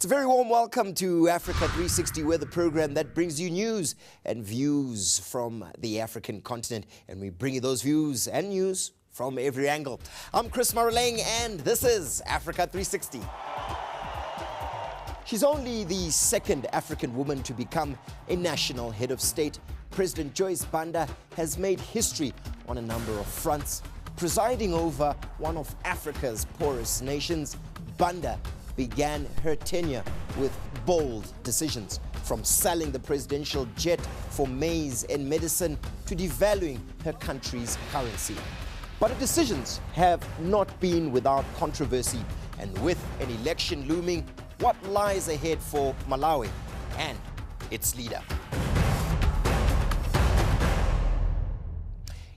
It's a very warm welcome to Africa 360, we're the program that brings you news and views from the African continent. And we bring you those views and news from every angle. I'm Chris Maraleng, and this is Africa 360. She's only the second African woman to become a national head of state. President Joyce Banda has made history on a number of fronts. Presiding over one of Africa's poorest nations, Banda began her tenure with bold decisions, from selling the presidential jet for maize and medicine to devaluing her country's currency. But her decisions have not been without controversy, and with an election looming, what lies ahead for Malawi and its leader?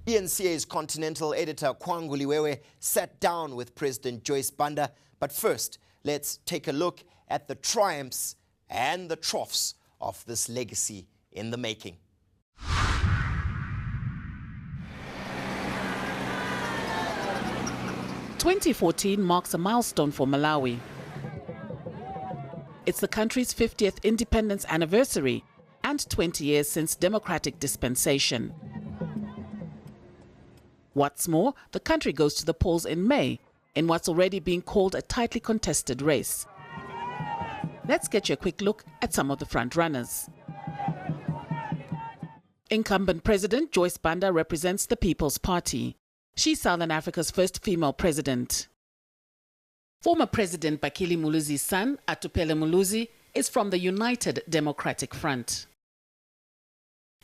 eNCA's Continental Editor Kwangu Liwewe sat down with President Joyce Banda, but first, let's take a look at the triumphs and the troughs of this legacy in the making. "2014 marks a milestone for Malawi. It's the country's 50th independence anniversary and 20 years since democratic dispensation. What's more, the country goes to the polls in May in what's already being called a tightly contested race. Let's get you a quick look at some of the front runners. Incumbent President Joyce Banda represents the People's Party. She's Southern Africa's first female president. Former President Bakili Muluzi's son, Atupele Muluzi, is from the United Democratic Front.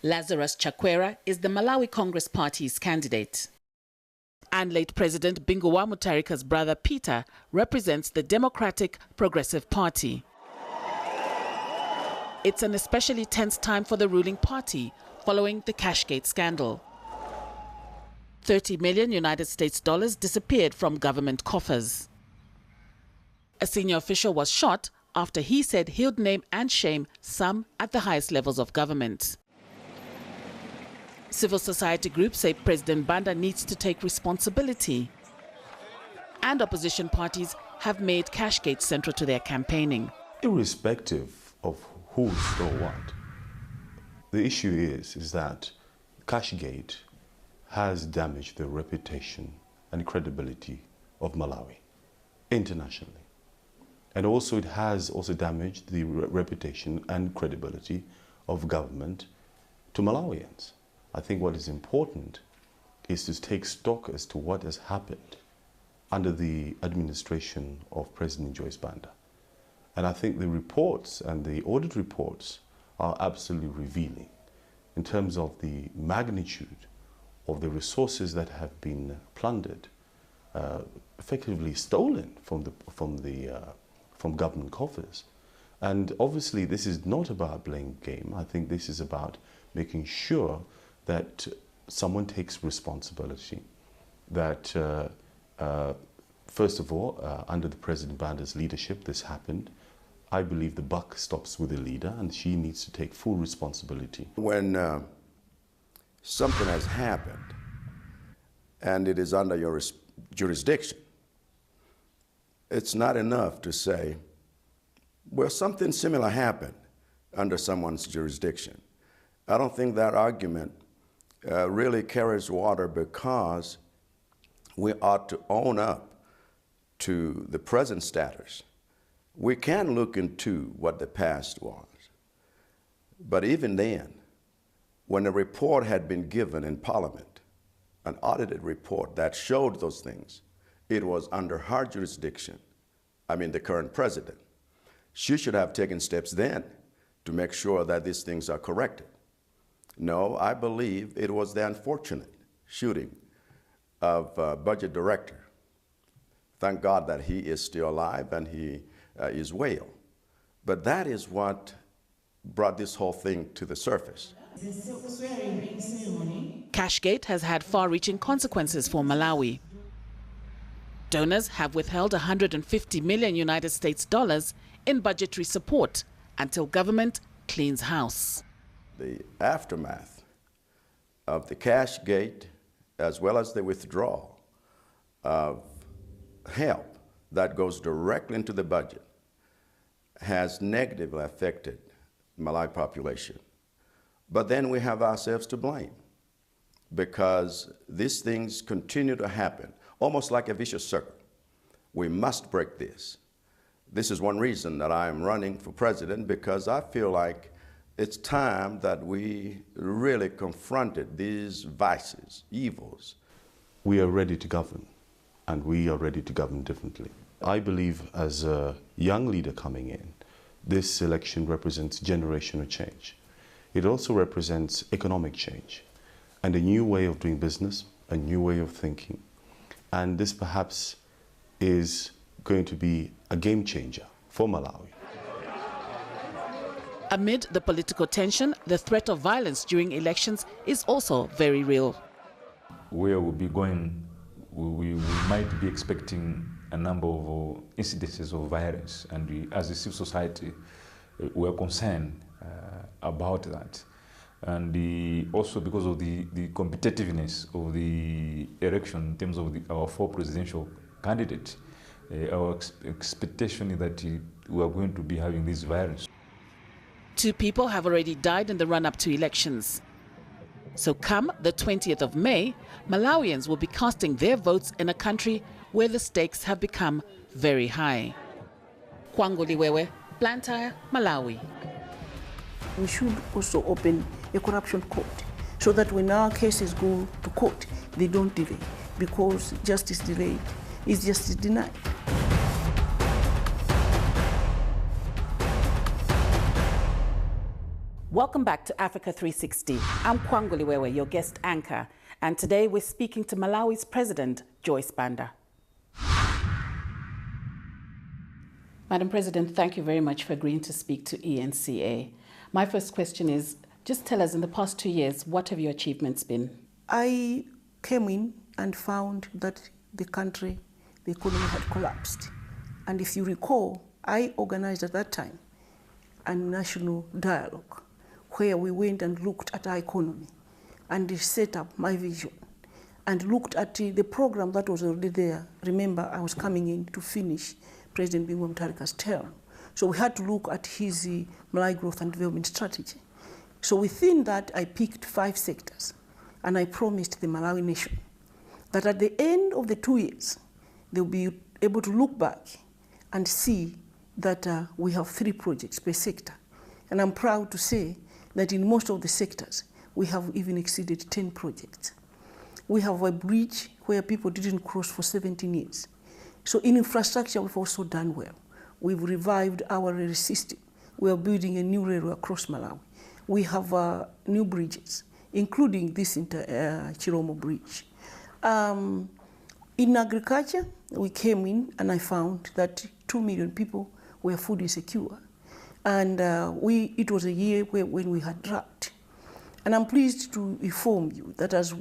Lazarus Chakwera is the Malawi Congress Party's candidate. And late President Binguwa Mutharika's brother Peter represents the Democratic Progressive Party. It's an especially tense time for the ruling party following the Cashgate scandal. 30 million United States dollars disappeared from government coffers. A senior official was shot after he said he would name and shame some at the highest levels of government. Civil society groups say President Banda needs to take responsibility. And opposition parties have made Cashgate central to their campaigning. Irrespective of who's or what, the issue is that Cashgate has damaged the reputation and credibility of Malawi internationally. And also it has also damaged the reputation and credibility of government to Malawians. I think what is important is to take stock as to what has happened under the administration of President Joyce Banda. And I think the reports and the audit reports are absolutely revealing in terms of the magnitude of the resources that have been plundered, effectively stolen from government coffers. And obviously this is not about blame game. I think this is about making sure that someone takes responsibility, that first of all, under the President Banda's leadership, this happened. I believe the buck stops with the leader, and she needs to take full responsibility. When something has happened and it is under your jurisdiction, it's not enough to say, well, something similar happened under someone's jurisdiction. I don't think that argument really carries water, because we ought to own up to the present status. We can look into what the past was, but even then, when a report had been given in Parliament, an audited report that showed those things, it was under her jurisdiction, I mean the current president. She should have taken steps then to make sure that these things are corrected. No, I believe it was the unfortunate shooting of budget director. Thank God that he is still alive and he is well. But that is what brought this whole thing to the surface. Cashgate has had far-reaching consequences for Malawi. Donors have withheld 150 million United States dollars in budgetary support until government cleans house. The aftermath of the Cashgate, as well as the withdrawal of help that goes directly into the budget, has negatively affected Malawi population. But then we have ourselves to blame because these things continue to happen, almost like a vicious circle. We must break this. This is one reason that I am running for president, because I feel like it's time that we really confronted these vices, evils. We are ready to govern, and we are ready to govern differently. I believe as a young leader coming in, this election represents generational change. It also represents economic change and a new way of doing business, a new way of thinking. And this perhaps is going to be a game changer for Malawi. Amid the political tension, the threat of violence during elections is also very real. Where we'll be going, we might be expecting a number of incidences of violence, and we, as a civil society, we're concerned about that. And also because of the competitiveness of the election in terms of our 4 presidential candidates, our expectation is that we are going to be having this violence. 2 people have already died in the run-up to elections. So come the 20th of May, Malawians will be casting their votes in a country where the stakes have become very high. Kwangu Liwewe, Blantyre, Malawi. We should also open a corruption court so that when our cases go to court, they don't delay, because justice delayed is justice denied. Welcome back to Africa 360. I'm Kwangu Liwewe, your guest anchor, and today we're speaking to Malawi's President Joyce Banda. Madam President, thank you very much for agreeing to speak to eNCA. My first question is, just tell us, in the past 2 years, what have your achievements been? I came in and found that the country, the economy had collapsed. And if you recall, I organized at that time a national dialogue where we went and looked at our economy and set up my vision and looked at the program that was already there. Remember, I was coming in to finish President Banda term. So we had to look at his Malawi growth and development strategy. So within that, I picked 5 sectors, and I promised the Malawi nation that at the end of the 2 years, they'll be able to look back and see that we have 3 projects per sector. And I'm proud to say that in most of the sectors, we have even exceeded 10 projects. We have a bridge where people didn't cross for 17 years. So in infrastructure, we've also done well. We've revived our rail system. We are building a new railway across Malawi. We have new bridges, including this Chiromo bridge. In agriculture, we came in and I found that 2 million people were food insecure. And it was a year when we had drought. And I'm pleased to inform you that as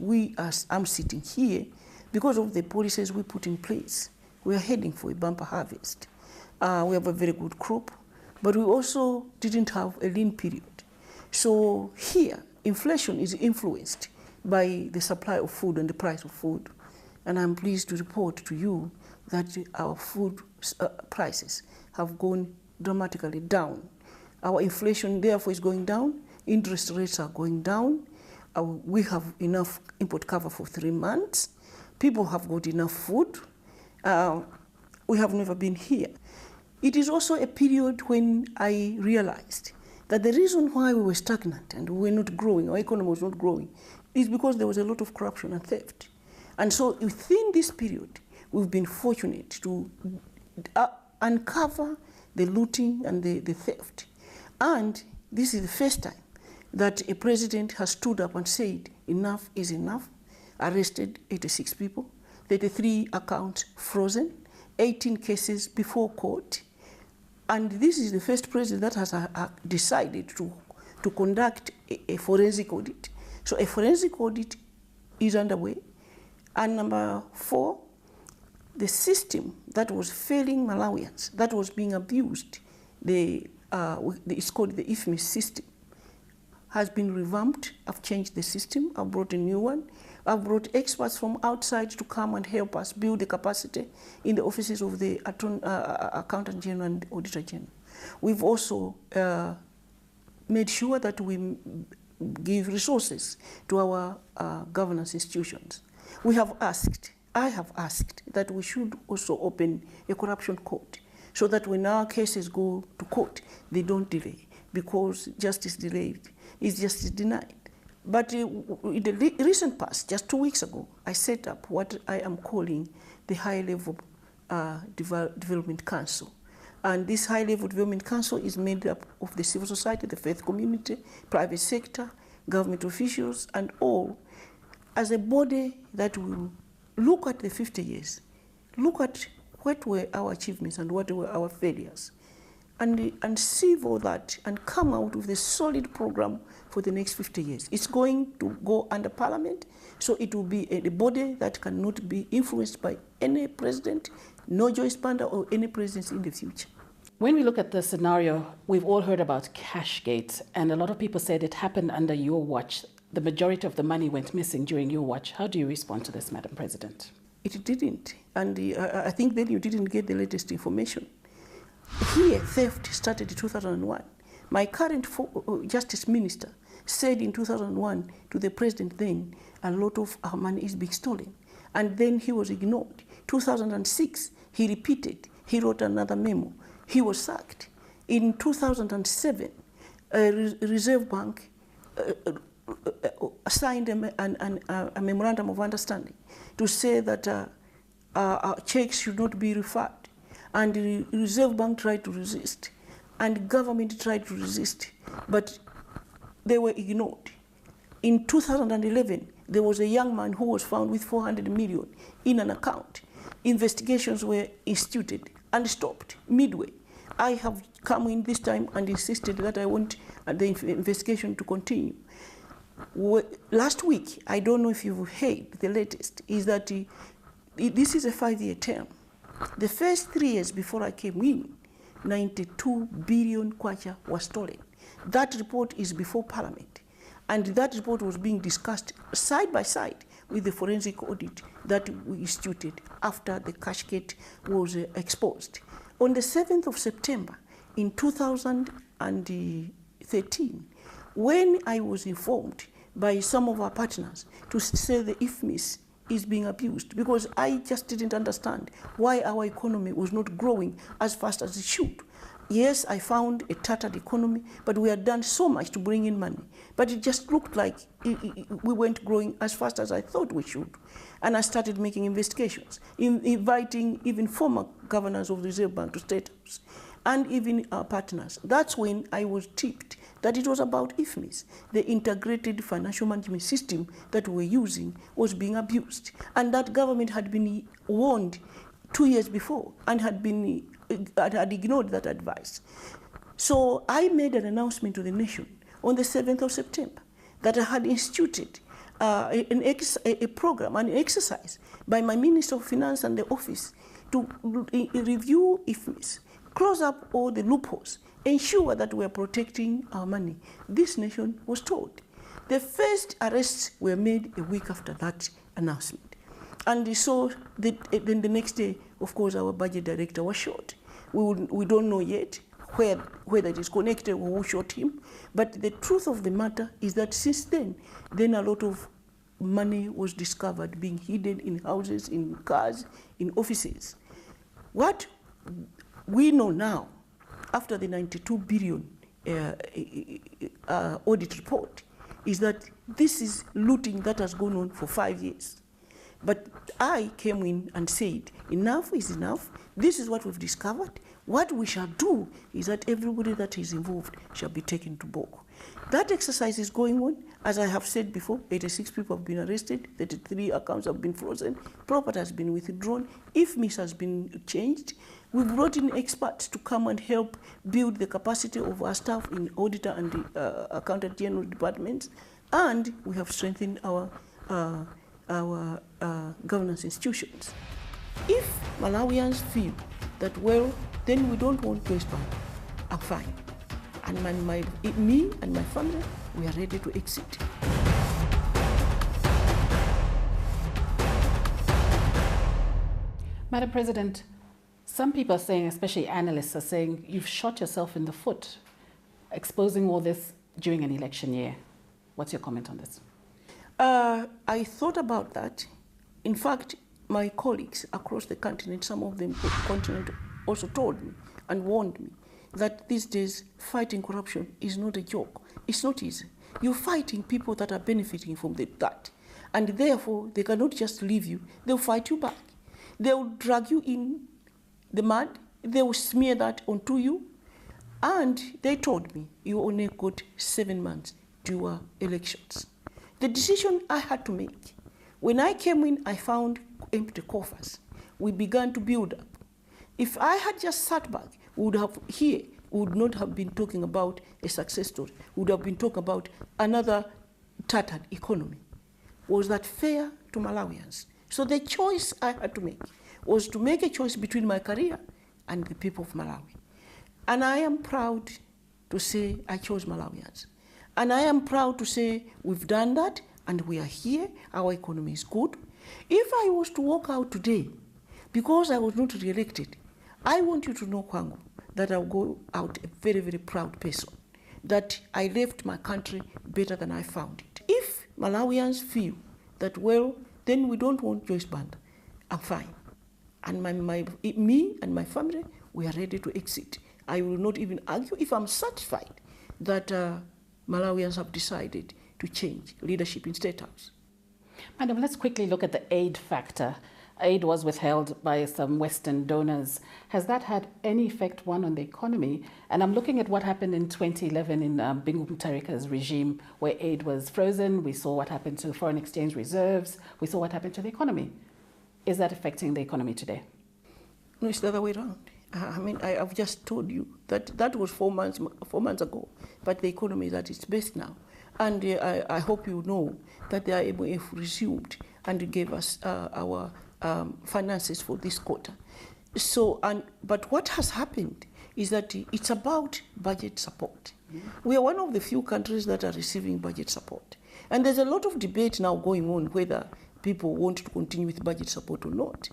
I'm sitting here, because of the policies we put in place, we are heading for a bumper harvest. We have a very good crop, but we also didn't have a lean period. So here, inflation is influenced by the supply of food and the price of food. And I'm pleased to report to you that our food prices have gone dramatically down. Our inflation, therefore, is going down. Interest rates are going down. We have enough import cover for 3 months. People have got enough food. We have never been here. It is also a period when I realized that the reason why we were stagnant and we were not growing, our economy was not growing, is because there was a lot of corruption and theft. And so within this period, we've been fortunate to uncover the looting and the theft. And this is the first time that a president has stood up and said, enough is enough, arrested 86 people, 33 accounts frozen, 18 cases before court. And this is the first president that has decided to conduct a forensic audit. So a forensic audit is underway. And number 4, the system that was failing Malawians, that was being abused, it's called the IFMIS system, has been revamped. I've changed the system. I've brought a new one. I've brought experts from outside to come and help us build the capacity in the offices of the Accountant General and Auditor General. We've also made sure that we give resources to our governance institutions. I have asked that we should also open a corruption court so that when our cases go to court, they don't delay, because justice delayed is justice denied. But in the recent past, just 2 weeks ago, I set up what I am calling the High-Level Development Council. And this High-Level Development Council is made up of the civil society, the faith community, private sector, government officials, and all, as a body that will look at the 50 years, look at what were our achievements and what were our failures, and sieve all that and come out with a solid program for the next 50 years. It's going to go under Parliament, so it will be a body that cannot be influenced by any president, no Joyce Banda or any presidents in the future. When we look at the scenario, we've all heard about Cashgate, and a lot of people said it happened under your watch. The majority of the money went missing during your watch. How do you respond to this, Madam President? It didn't, and I think then you didn't get the latest information. Here, theft started in 2001. My current Justice Minister said in 2001 to the President then, a lot of our money is being stolen. And then he was ignored. 2006, he repeated, he wrote another memo. He was sacked. In 2007, Reserve Bank signed a memorandum of understanding to say that checks should not be referred. And the Reserve Bank tried to resist, and government tried to resist, but they were ignored. In 2011, there was a young man who was found with 400 million in an account. Investigations were instituted and stopped midway. I have come in this time and insisted that I want the investigation to continue. Last week, I don't know if you've heard the latest, is that this is a 5-year term. The first 3 years before I came in, 92 billion kwacha was stolen. That report is before Parliament, and that report was being discussed side by side with the forensic audit that we instituted after the Cashgate was exposed. On the 7th of September in 2013, when I was informed by some of our partners to say the IFMIS is being abused, because I just didn't understand why our economy was not growing as fast as it should. Yes, I found a tattered economy, but we had done so much to bring in money. But it just looked like we weren't growing as fast as I thought we should. And I started making investigations, inviting even former governors of the Reserve Bank to State House, and even our partners. That's when I was tipped that it was about IFMIS. The integrated financial management system that we were using was being abused. And that government had been warned 2 years before and had ignored that advice. So I made an announcement to the nation on the 7th of September that I had instituted a program, an exercise by my Minister of Finance and the office to review IFMIS, close up all the loopholes, ensure that we are protecting our money. This nation was told. The first arrests were made a week after that announcement. And so then the next day, of course, our budget director was shot. We don't know yet whether it is connected or who shot him. But the truth of the matter is that since then a lot of money was discovered being hidden in houses, in cars, in offices. What we know now, after the 92 billion audit report, is that this is looting that has gone on for 5 years. But I came in and said, enough is enough. This is what we've discovered. What we shall do is that everybody that is involved shall be taken to book. That exercise is going on. As I have said before, 86 people have been arrested, 33 accounts have been frozen, property has been withdrawn, IFMIS has been changed. We brought in experts to come and help build the capacity of our staff in auditor and the accountant general departments, and we have strengthened our governance institutions. If Malawians feel that, well, then we don't want Joyce Banda, I'm fine. And me and my family, we are ready to exit. Madam President, Some people are saying, especially analysts, are saying you've shot yourself in the foot, exposing all this during an election year. What's your comment on this? I thought about that. In fact, my colleagues across the continent, some of them continent, also told me and warned me that these days fighting corruption is not a joke. It's not easy. You're fighting people that are benefiting from that. And therefore, they cannot just leave you. They'll fight you back. They'll drag you in the mud. They will smear that onto you. And they told me, you only got 7 months to your elections. The decision I had to make, when I came in, I found empty coffers. We began to build up. If I had just sat back, we would not have been talking about a success story. We would have been talking about another tattered economy. Was that fair to Malawians? So the choice I had to make was to make a choice between my career and the people of Malawi. And I am proud to say I chose Malawians. And I am proud to say we've done that and we are here, our economy is good. If I was to walk out today, because I was not re-elected, I want you to know, Kwangu, that I'll go out a very, very proud person, that I left my country better than I found it. If Malawians feel that, well, then we don't want Joyce Banda, I'm fine. And me and my family, we are ready to exit. I will not even argue if I'm satisfied that Malawians have decided to change leadership in State House. Madam, let's quickly look at the aid factor. Aid was withheld by some Western donors. Has that had any effect, one, on the economy? And I'm looking at what happened in 2011 in Bingu Mutharika's regime, where aid was frozen. We saw what happened to foreign exchange reserves. We saw what happened to the economy. Is that affecting the economy today? No, it's the other way around. I mean, I've just told you that was 4 months ago, but the economy is at its best now. And I hope you know that they are able to resumed and gave us our finances for this quarter. So, but what has happened is that it's about budget support. We are one of the few countries that are receiving budget support. And there's a lot of debate now going on whether people want to continue with budget support or not.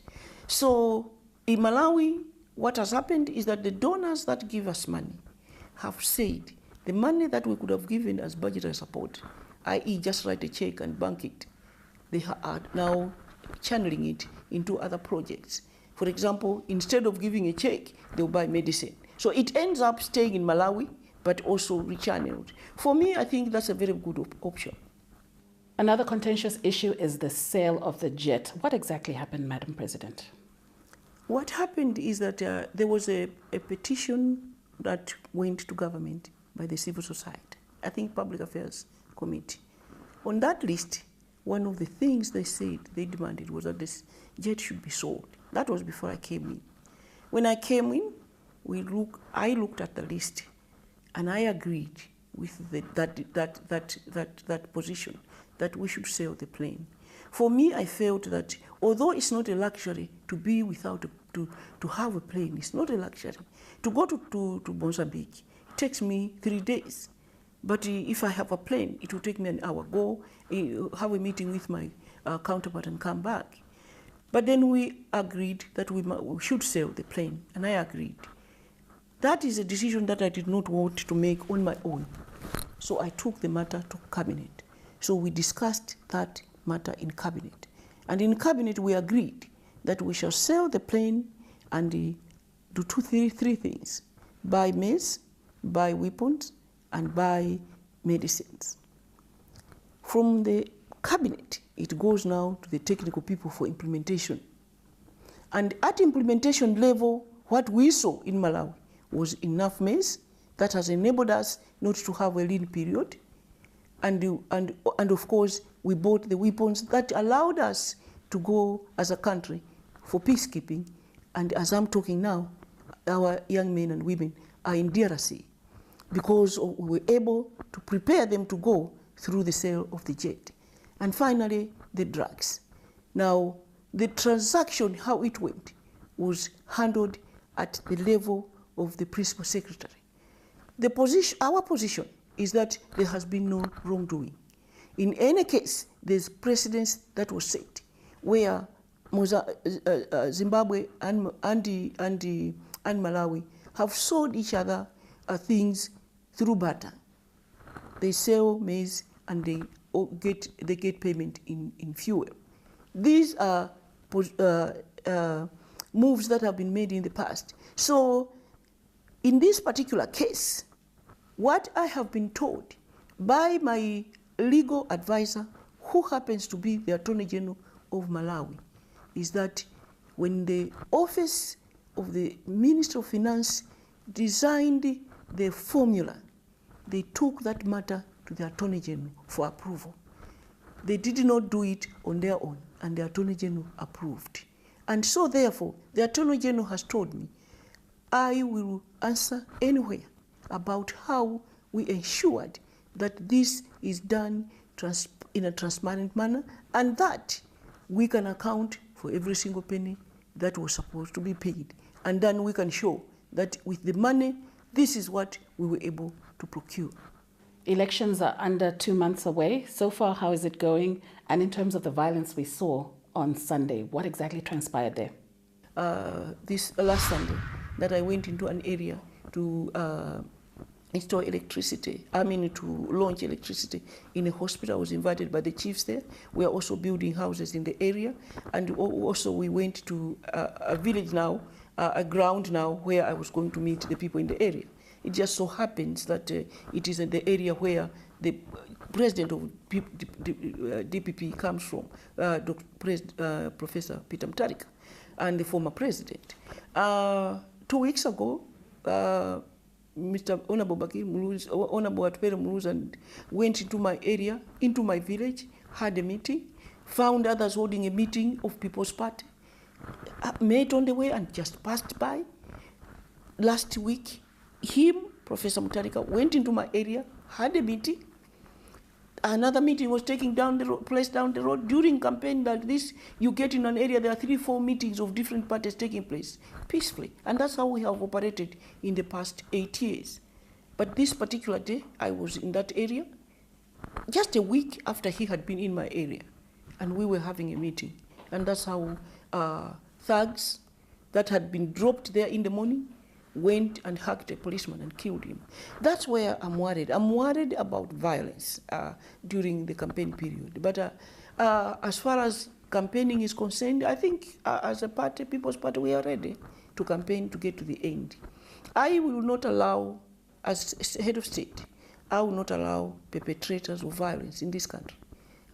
So in Malawi, what has happened is that the donors that give us money have said the money that we could have given as budgetary support, i.e. just write a check and bank it, they are now channeling it into other projects. For example, instead of giving a check, they'll buy medicine. So it ends up staying in Malawi, but also rechanneled. For me, I think that's a very good option. Another contentious issue is the sale of the jet. What exactly happened, Madam President? What happened is that there was a petition that went to government by the civil society, I think Public Affairs Committee. On that list, one of the things they said they demanded was that this jet should be sold. That was before I came in. When I came in, I looked at the list and I agreed with that position that we should sell the plane. For me, I felt that although it's not a luxury to be without to have a plane, it's not a luxury. To go to Mozambique, it takes me 3 days. But if I have a plane, it will take me an hour. Go, have a meeting with my counterpart and come back. But then we agreed that we should sell the plane, and I agreed. That is a decision that I did not want to make on my own. So I took the matter to Cabinet. So we discussed that matter in Cabinet. And in Cabinet, we agreed that we shall sell the plane and do three things: buy maize, buy weapons, and buy medicines. From the Cabinet, it goes now to the technical people for implementation. And at implementation level, what we saw in Malawi was enough maize that has enabled us not to have a lean period. And of course, we bought the weapons that allowed us to go as a country for peacekeeping. And as I'm talking now, our young men and women are in DRC because we were able to prepare them to go through the sale of the jet. And finally, the drugs. Now, the transaction, how it went, was handled at the level of the principal secretary. Our position is that there has been no wrongdoing. In any case, there's precedence that was set where Zimbabwe and Malawi have sold each other things through barter. They sell maize and they get payment in fuel. These are moves that have been made in the past. So in this particular case, what I have been told by my legal advisor, who happens to be the Attorney General of Malawi, is that when the Office of the Minister of Finance designed the formula, they took that matter to the Attorney General for approval. They did not do it on their own, and the Attorney General approved. And so therefore, the Attorney General has told me, I will answer anywhere about how we ensured that this is done in a transparent manner, and that we can account for every single penny that was supposed to be paid. And then we can show that with the money, this is what we were able to procure. Elections are under 2 months away. So far, how is it going? And in terms of the violence we saw on Sunday, what exactly transpired there? This last Sunday, that I went into an area to install electricity, to launch electricity in a hospital. I was invited by the chiefs there. We are also building houses in the area. And also we went to a village now, a ground now, where I was going to meet the people in the area. It just so happens that it is in the area where the president of DPP comes from, Professor Peter Mutharika, and the former president. 2 weeks ago, Mr. Honorable Atwere Muluza went into my area, into my village, had a meeting, found others holding a meeting of People's Party, met on the way and just passed by. Last week, Professor Mutharika, went into my area, had a meeting. Another meeting was taking place down the road. During campaign like this, you get in an area, there are 3-4 meetings of different parties taking place peacefully. And that's how we have operated in the past 8 years. But this particular day, I was in that area just a week after he had been in my area. And we were having a meeting. And that's how thugs that had been dropped there in the morning went and hugged a policeman and killed him. That's where I'm worried. I'm worried about violence during the campaign period. But as far as campaigning is concerned, I think as a party, People's Party, we are ready to campaign to get to the end. I will not allow, as head of state, I will not allow perpetrators of violence in this country.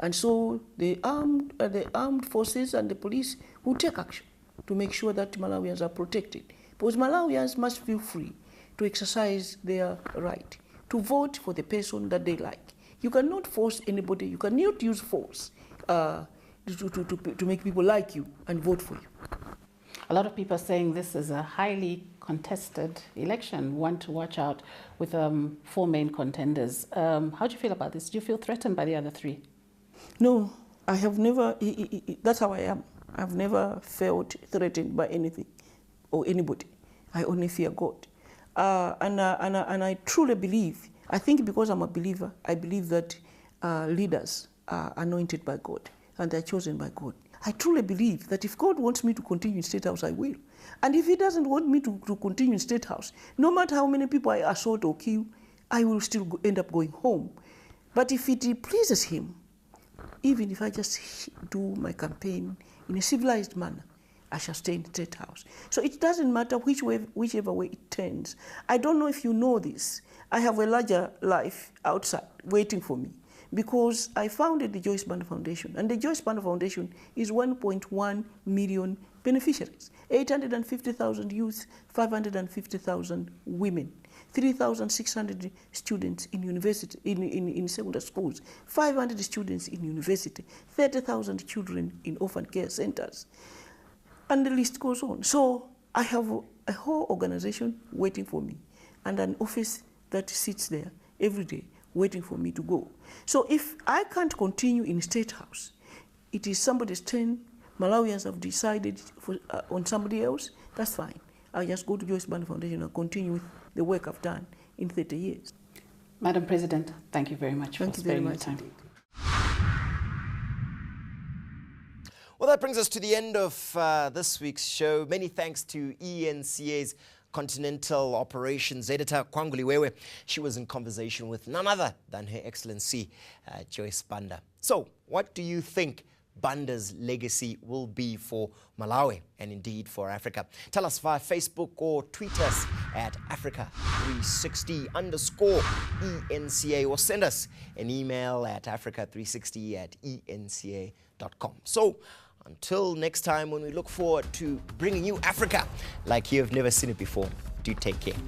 And so the armed forces and the police will take action to make sure that Malawians are protected. Because Malawians must feel free to exercise their right to vote for the person that they like. You cannot force anybody, you cannot use force to make people like you and vote for you. A lot of people are saying this is a highly contested election, one to watch out with 4 main contenders. How do you feel about this? Do you feel threatened by the other 3? No, I have never, that's how I am. I've never felt threatened by anything or anybody. I only fear God. And I truly believe, I think because I'm a believer, I believe that leaders are anointed by God and they're chosen by God. I truly believe that if God wants me to continue in State House, I will. And if he doesn't want me to continue in State House, no matter how many people I assault or kill, I will still end up going home. But if it pleases him, even if I just do my campaign in a civilized manner, I shall stay in the State House. So it doesn't matter whichever way it turns. I don't know if you know this. I have a larger life outside waiting for me because I founded the Joyce Banda Foundation. And the Joyce Banda Foundation is 1.1 million beneficiaries, 850,000 youth, 550,000 women, 3,600 students in university, in secondary schools, 500 students in university, 30,000 children in orphan care centers. And the list goes on. So I have a whole organization waiting for me and an office that sits there every day waiting for me to go. So if I can't continue in State House, it is somebody's turn. Malawians have decided on somebody else, that's fine. I'll just go to Joyce Banda Foundation and continue with the work I've done in 30 years. Madam President, thank you very much for sparing your time. Well, that brings us to the end of this week's show. Many thanks to eNCA's Continental Operations Editor, Kwangu Liwewe. She was in conversation with none other than Her Excellency Joyce Banda. So, what do you think Banda's legacy will be for Malawi and indeed for Africa? Tell us via Facebook or tweet us at Africa360_eNCA or send us an email at africa360@enca.com. So, until next time, when we look forward to bringing you Africa like you've never seen it before, do take care.